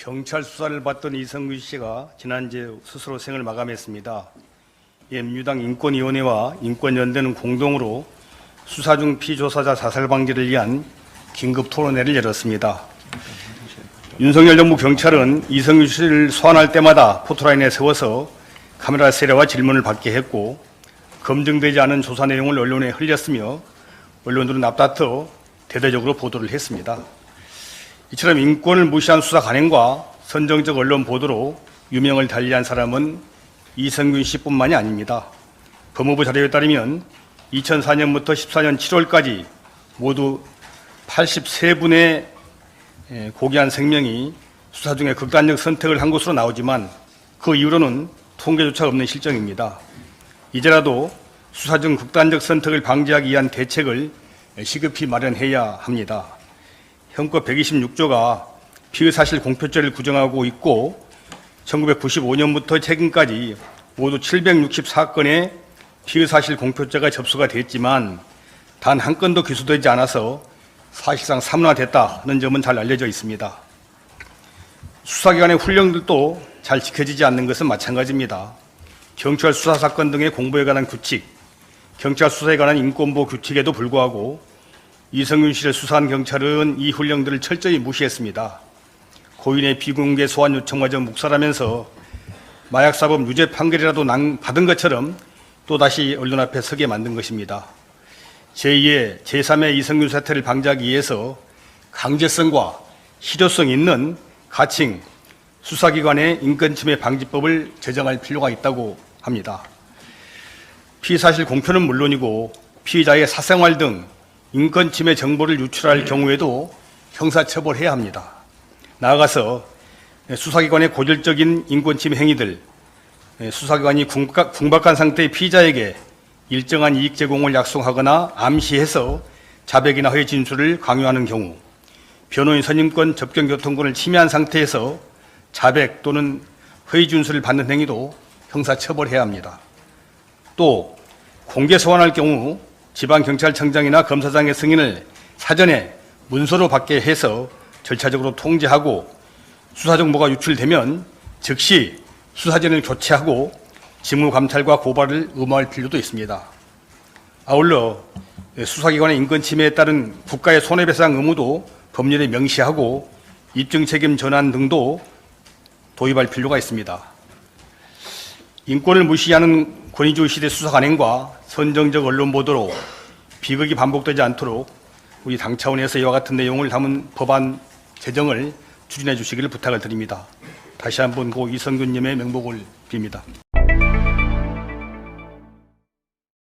경찰 수사를 받던 이성균 씨가 지난주에 스스로 생을 마감했습니다. 민주당 인권위원회와 인권연대는 공동으로 수사 중 피조사자 자살 방지를 위한 긴급 토론회를 열었습니다. 윤석열 정부 경찰은 이성균 씨를 소환할 때마다 포토라인에 세워서 카메라 세례와 질문을 받게 했고, 검증되지 않은 조사 내용을 언론에 흘렸으며 언론들은 앞다퉈 대대적으로 보도를 했습니다. 이처럼 인권을 무시한 수사 관행과 선정적 언론 보도로 유명을 달리한 사람은 이성균 씨뿐만이 아닙니다. 법무부 자료에 따르면 2004년부터 14년 7월까지 모두 83분의 고귀한 생명이 수사 중에 극단적 선택을 한 것으로 나오지만 그 이후로는 통계조차 없는 실정입니다. 이제라도 수사 중 극단적 선택을 방지하기 위한 대책을 시급히 마련해야 합니다. 현법 126조가 피의사실 공표죄를 구정하고 있고 1995년부터 최근까지 모두 764건의 피의사실 공표죄가 접수가 됐지만 단 한 건도 기소되지 않아서 사실상 사문화됐다는 점은 잘 알려져 있습니다. 수사기관의 훈령들도 잘 지켜지지 않는 것은 마찬가지입니다. 경찰 수사사건 등의 공보에 관한 규칙, 경찰 수사에 관한 인권보호 규칙에도 불구하고 이성균 씨를 수사한 경찰은 이 훈령들을 철저히 무시했습니다. 고인의 비공개 소환 요청마저 묵살하면서 마약사범 유죄 판결이라도 받은 것처럼 또다시 언론 앞에 서게 만든 것입니다. 제2의 제3의 이성균 사태를 방지하기 위해서 강제성과 실효성 있는 가칭 수사기관의 인권침해 방지법을 제정할 필요가 있다고 합니다. 피의사실 공표는 물론이고 피의자의 사생활 등 인권침해 정보를 유출할 경우에도 형사처벌해야 합니다. 나아가서 수사기관의 고질적인 인권침해 행위들, 수사기관이 궁박한 상태의 피의자에게 일정한 이익 제공을 약속하거나 암시해서 자백이나 허위 진술을 강요하는 경우, 변호인 선임권, 접견교통권을 침해한 상태에서 자백 또는 허위 진술을 받는 행위도 형사처벌해야 합니다. 또 공개 소환할 경우 지방경찰청장이나 검사장의 승인을 사전에 문서로 받게 해서 절차적으로 통제하고 수사 정보가 유출되면 즉시 수사진을 교체하고 직무감찰과 고발을 의무화할 필요도 있습니다. 아울러 수사기관의 인권침해에 따른 국가의 손해배상 의무도 법률에 명시하고 입증책임 전환 등도 도입할 필요가 있습니다. 인권을 무시하는 권위주의 시대 수사 관행과 선정적 언론 보도로 비극이 반복되지 않도록 우리 당 차원에서 이와 같은 내용을 담은 법안 제정을 추진해 주시기를 부탁을 드립니다. 다시 한번 고 이성균님의 명복을 빕니다.